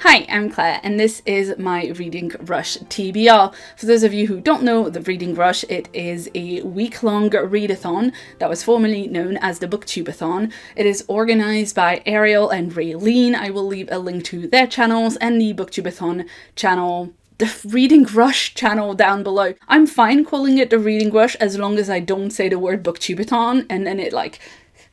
Hi, I'm Claire, and this is my Reading Rush TBR. For those of you who don't know the Reading Rush, it is a week-long readathon that was formerly known as the Booktubeathon. It is organised by Ariel and Raylene. I will leave a link to their channels and the Booktubeathon channel, the Reading Rush channel down below. I'm fine calling it the Reading Rush as long as I don't say the word Booktubeathon and then it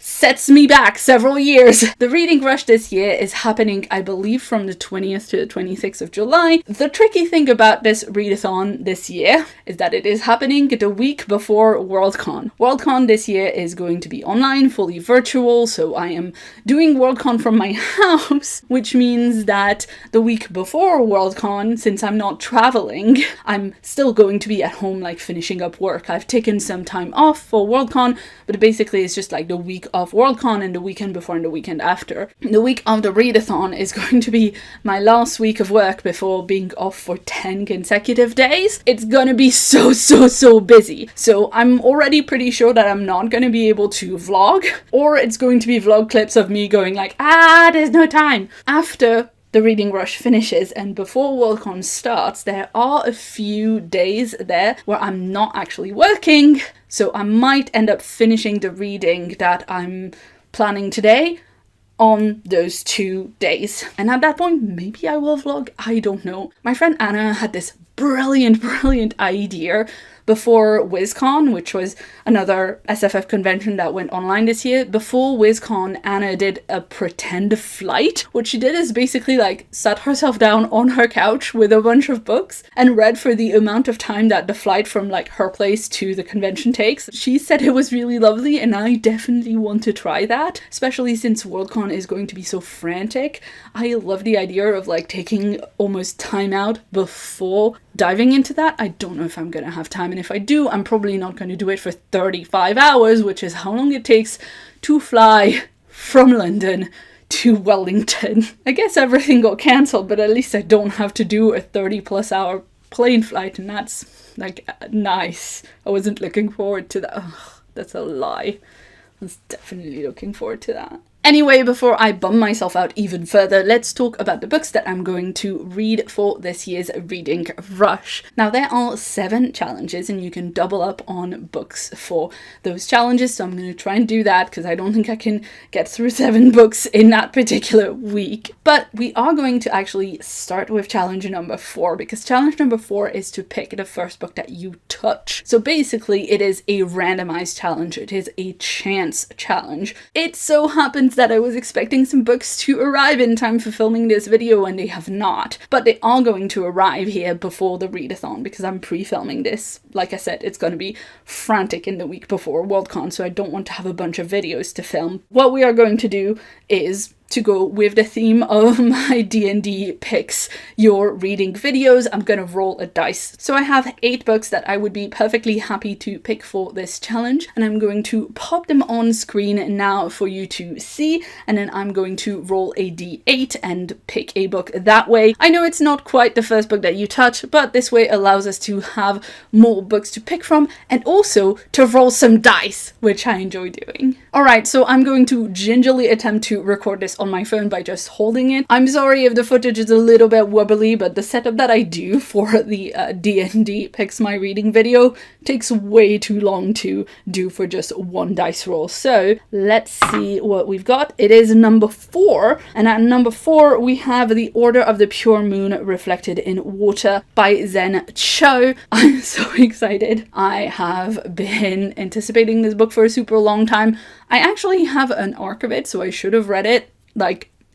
sets me back several years. The Reading Rush this year is happening, I believe, from the 20th to the 26th of July. The tricky thing about this readathon this year is that it is happening the week before Worldcon. Worldcon this year is going to be online, fully virtual, so I am doing Worldcon from my house, which means that the week before Worldcon, since I'm not traveling, I'm still going to be at home, finishing up work. I've taken some time off for Worldcon, but basically it's just the week of Worldcon and the weekend before and the weekend after. The week of the readathon is going to be my last week of work before being off for 10 consecutive days. It's gonna be so busy. So I'm already pretty sure that I'm not gonna be able to vlog, or it's going to be vlog clips of me going there's no time. After the Reading Rush finishes and before Worldcon starts, there are a few days there where I'm not actually working, so I might end up finishing the reading that I'm planning today on those 2 days. And at that point, maybe I will vlog, I don't know. My friend Anna had this brilliant idea before WizCon, which was another SFF convention that went online this year. Before WizCon, Anna did a pretend flight. What she did is basically sat herself down on her couch with a bunch of books and read for the amount of time that the flight from her place to the convention takes. She said it was really lovely, and I definitely want to try that, especially since Worldcon is going to be so frantic. I love the idea of taking almost time out before diving into that. I don't know if I'm gonna have time, and if I do, I'm probably not going to do it for 35 hours, which is how long it takes to fly from London to Wellington. I guess everything got cancelled, but at least I don't have to do a 30+ hour plane flight, and that's nice. I wasn't looking forward to that. Ugh, that's a lie. I was definitely looking forward to that. Anyway, before I bum myself out even further, let's talk about the books that I'm going to read for this year's Reading Rush. Now, there are 7 challenges, and you can double up on books for those challenges, so I'm going to try and do that, because I don't think I can get through 7 books in that particular week. But we are going to actually start with challenge number 4, because challenge number 4 is to pick the first book that you touch. So basically, it is a randomized challenge. It is a chance challenge. It so happens that I was expecting some books to arrive in time for filming this video, and they have not. But they are going to arrive here before the readathon, because I'm pre-filming this. Like I said, it's going to be frantic in the week before Worldcon, so I don't want to have a bunch of videos to film. What we are going to do is to go with the theme of my D&D picks your reading videos. I'm gonna roll a dice. So I have 8 books that I would be perfectly happy to pick for this challenge, and I'm going to pop them on screen now for you to see, and then I'm going to roll a D8 and pick a book that way. I know it's not quite the first book that you touch, but this way allows us to have more books to pick from, and also to roll some dice, which I enjoy doing. Alright, so I'm going to gingerly attempt to record this on my phone by just holding it. I'm sorry if the footage is a little bit wobbly, but the setup that I do for the D&D Picks My Reading video takes way too long to do for just one dice roll. So let's see what we've got. It is number 4, and at number 4 we have The Order of the Pure Moon Reflected in Water by Zen Cho. I'm so excited. I have been anticipating this book for a super long time. I actually have an arc of it, so I should have read it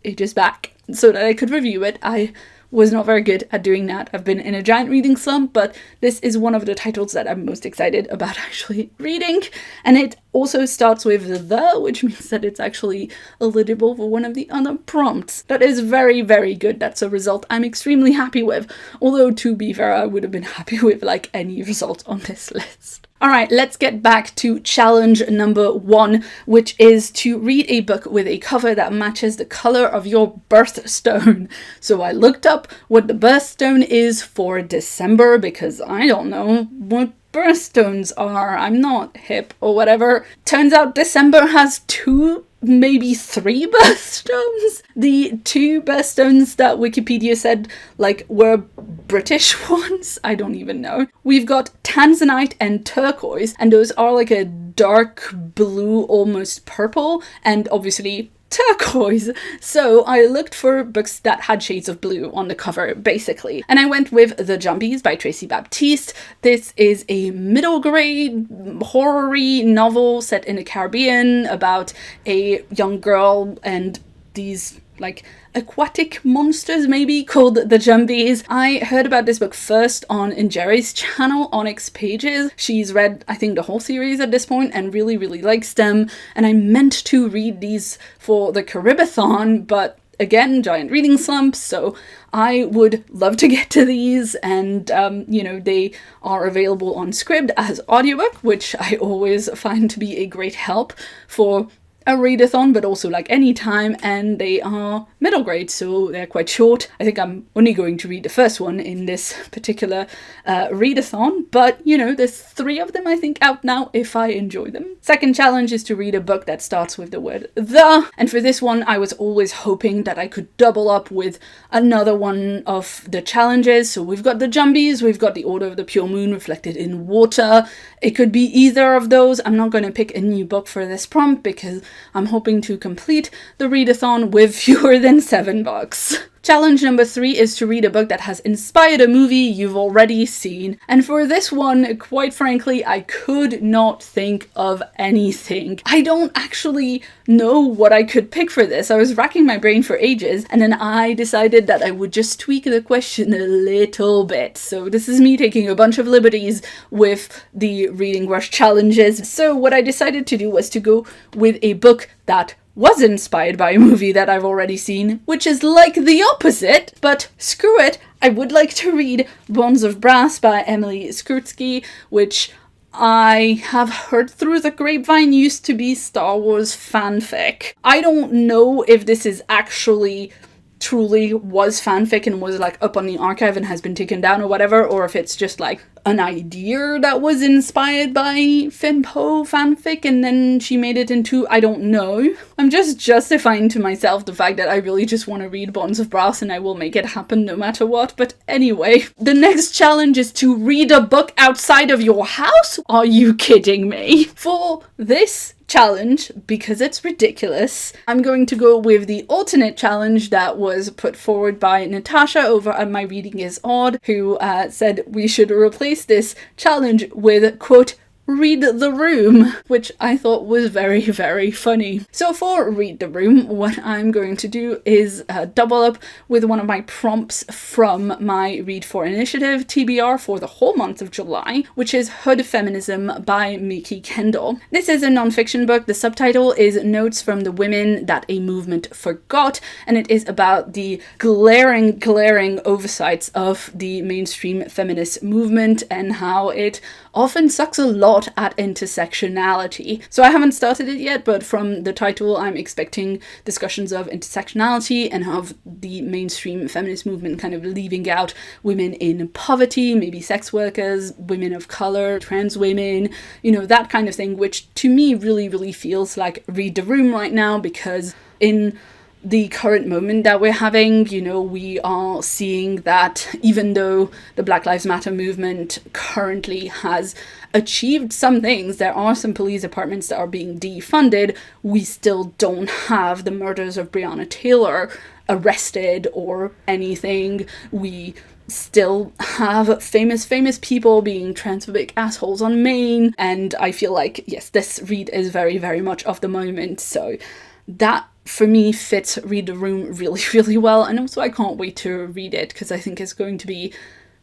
ages back so that I could review it. I was not very good at doing that. I've been in a giant reading slump, but this is one of the titles that I'm most excited about actually reading. And it also starts with the, which means that it's actually eligible for one of the other prompts. That is very good. That's a result I'm extremely happy with. Although, to be fair, I would have been happy with any result on this list. Alright, let's get back to challenge number 1, which is to read a book with a cover that matches the color of your birthstone. So I looked up what the birthstone is for December, because I don't know what birthstones are. I'm not hip or whatever. Turns out December has 2 maybe 3 birthstones. The 2 birthstones that Wikipedia said like were British ones. I don't even know. We've got tanzanite and turquoise, and those are like a dark blue, almost purple, and obviously turquoise. So I looked for books that had shades of blue on the cover, basically. And I went with The Jumpies by Tracy Baptiste. This is a middle grade horror-y novel set in the Caribbean about a young girl and these like aquatic monsters, maybe, called the Jumpies. I heard about this book first on Injeri's channel, Onyx Pages. She's read, I think, the whole series at this point and really, really likes them. And I meant to read these for the Caribathon, but again, giant reading slumps, so I would love to get to these, and you know, they are available on SCRIBD as audiobook, which I always find to be a great help for a readathon, but also like any time, and they are middle grade, so they're quite short. I think I'm only going to read the first one in this particular readathon, but you know, there's 3 of them I think out now if I enjoy them. Second challenge is to read a book that starts with the word the, and for this one I was always hoping that I could double up with another one of the challenges. So we've got the Jumpies, we've got the Order of the Pure Moon reflected in water. It could be either of those. I'm not going to pick a new book for this prompt because I'm hoping to complete the readathon with fewer than 7 books. Challenge number 3 is to read a book that has inspired a movie you've already seen. And for this one, quite frankly, I could not think of anything. I don't actually know what I could pick for this. I was racking my brain for ages, and then I decided that I would just tweak the question a little bit. So this is me taking a bunch of liberties with the Reading Rush challenges. So what I decided to do was to go with a book that was inspired by a movie that I've already seen, which is like the opposite, but screw it, I would like to read Bonds of Brass by Emily Skrutsky, which I have heard through the grapevine used to be Star Wars fanfic. I don't know if this is actually truly was fanfic and was like up on the archive and has been taken down or whatever, or if it's just like an idea that was inspired by Finn Poe fanfic and then she made it into, I don't know. I'm just justifying to myself the fact that I really just want to read Bonds of Brass and I will make it happen no matter what. But anyway, the next challenge is to read a book outside of your house? Are you kidding me? For this challenge, because it's ridiculous, I'm going to go with the alternate challenge that was put forward by Natasha over at My Reading is Odd, who said we should replace this challenge with, quote, Read the Room, which I thought was very, very funny. So for Read the Room, what I'm going to do is double up with one of my prompts from my Read for Initiative TBR for the whole month of July, which is Hood Feminism by Miki Kendall. This is a non-fiction book. The subtitle is Notes from the Women That a Movement Forgot, and it is about the glaring oversights of the mainstream feminist movement and how it often sucks a lot at intersectionality. So I haven't started it yet, but from the title I'm expecting discussions of intersectionality and of the mainstream feminist movement kind of leaving out women in poverty, maybe sex workers, women of color, trans women, you know, that kind of thing, which to me really, really feels like Read the Room right now, because in the current moment that we're having, you know, we are seeing that even though the Black Lives Matter movement currently has achieved some things, there are some police departments that are being defunded, we still don't have the murders of Breonna Taylor arrested or anything. We still have famous people being transphobic assholes on Maine, and I feel like, yes, this read is very, very much of the moment, so that for me fits Read the Room really, really well, and also I can't wait to read it because I think it's going to be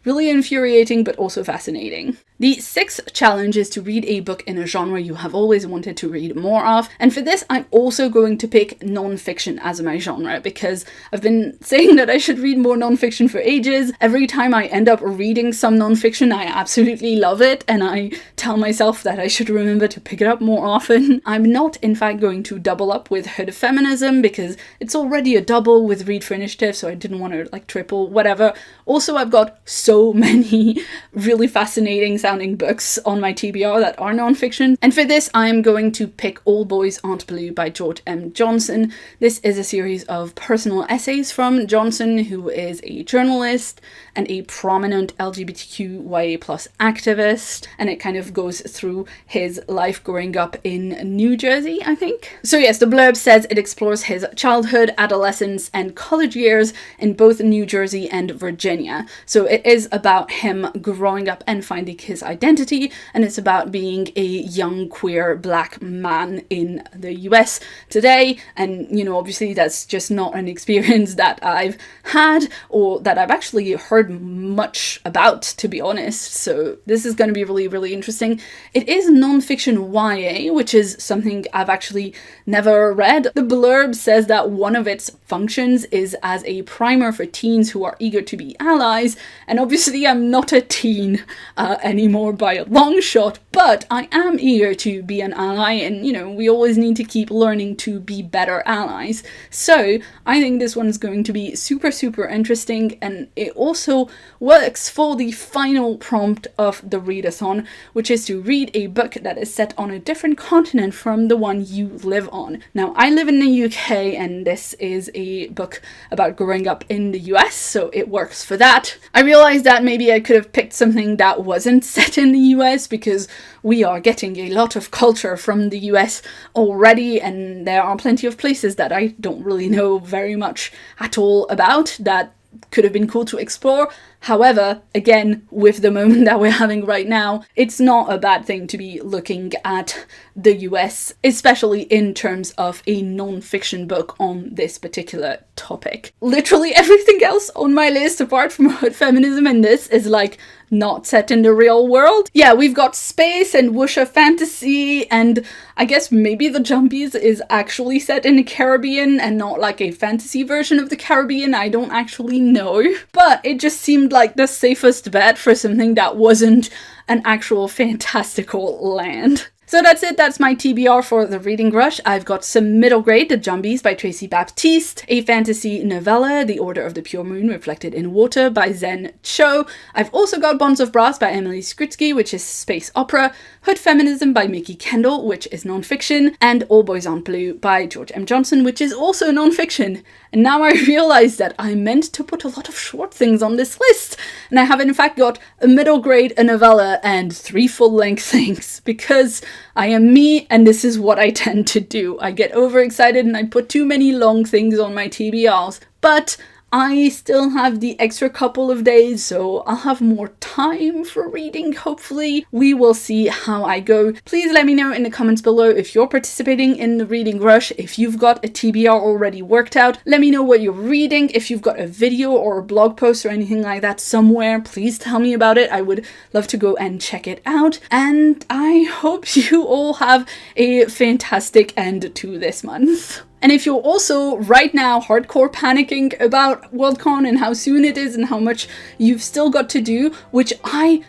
really infuriating but also fascinating. The 6th challenge is to read a book in a genre you have always wanted to read more of, and for this I'm also going to pick non-fiction as my genre because I've been saying that I should read more non-fiction for ages. Every time I end up reading some non-fiction I absolutely love it and I tell myself that I should remember to pick it up more often. I'm not in fact going to double up with Hood Feminism because it's already a double with Read for Initiative, so I didn't want to like triple, whatever. Also, I've got so so many really fascinating sounding books on my TBR that are non-fiction. And for this, I'm going to pick All Boys Aren't Blue by George M. Johnson. This is a series of personal essays from Johnson, who is a journalist and a prominent LGBTQIA+ activist, and it kind of goes through his life growing up in New Jersey, I think. So yes, the blurb says it explores his childhood, adolescence, and college years in both New Jersey and Virginia. So it is about him growing up and finding his identity, and it's about being a young queer black man in the US today. And you know, obviously that's just not an experience that I've had or that I've actually heard much about, to be honest. So this is going to be really, really interesting. It is non-fiction YA, which is something I've actually never read. The blurb says that one of its functions is as a primer for teens who are eager to be allies, and obviously I'm not a teen anymore by a long shot, but I am eager to be an ally, and you know, we always need to keep learning to be better allies. So I think this one's going to be super, super interesting, and it also works for the final prompt of the readathon, which is to read a book that is set on a different continent from the one you live on. Now, I live in the UK, and this is a book about growing up in the US, so it works for that. I realized that maybe I could have picked something that wasn't set in the US, because we are getting a lot of culture from the US already, and there are plenty of places that I don't really know very much at all about that could have been cool to explore. However, again, with the moment that we're having right now, it's not a bad thing to be looking at the US, especially in terms of a non-fiction book on this particular topic. Literally everything else on my list, apart from hood feminism and this, is like not set in the real world. Yeah, we've got space and wuxia fantasy, and I guess maybe the Jumpies is actually set in the Caribbean and not like a fantasy version of the Caribbean. I don't actually know, but it just seemed like the safest bet for something that wasn't an actual fantastical land. So that's it, that's my TBR for the Reading Rush. I've got some middle grade, The Jumpies by Tracy Baptiste, a fantasy novella, The Order of the Pure Moon Reflected in Water by Zen Cho. I've also got Bonds of Brass by Emily SCRIBD, which is space opera, Hood Feminism by Mickey Kendall, which is non-fiction, and All Boys Aren't Blue by George M. Johnson, which is also non-fiction. And now I realize that I meant to put a lot of short things on this list, and I have in fact got a middle grade, a novella, and 3 full-length things, because I am me, and this is what I tend to do. I get overexcited and I put too many long things on my TBRs, but I still have the extra couple of days, so I'll have more time for reading, hopefully. We will see how I go. Please let me know in the comments below if you're participating in the Reading Rush, if you've got a TBR already worked out. Let me know what you're reading. If you've got a video or a blog post or anything like that somewhere, please tell me about it. I would love to go and check it out. And I hope you all have a fantastic end to this month. And if you're also right now hardcore panicking about Worldcon and how soon it is and how much you've still got to do, which I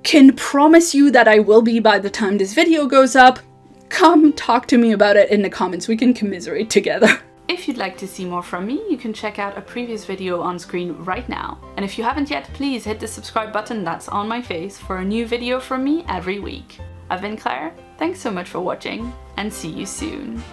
can promise you that I will be by the time this video goes up, come talk to me about it in the comments. We can commiserate together. If you'd like to see more from me, you can check out a previous video on screen right now. And if you haven't yet, please hit the subscribe button that's on my face for a new video from me every week. I've been Claire, thanks so much for watching, and see you soon.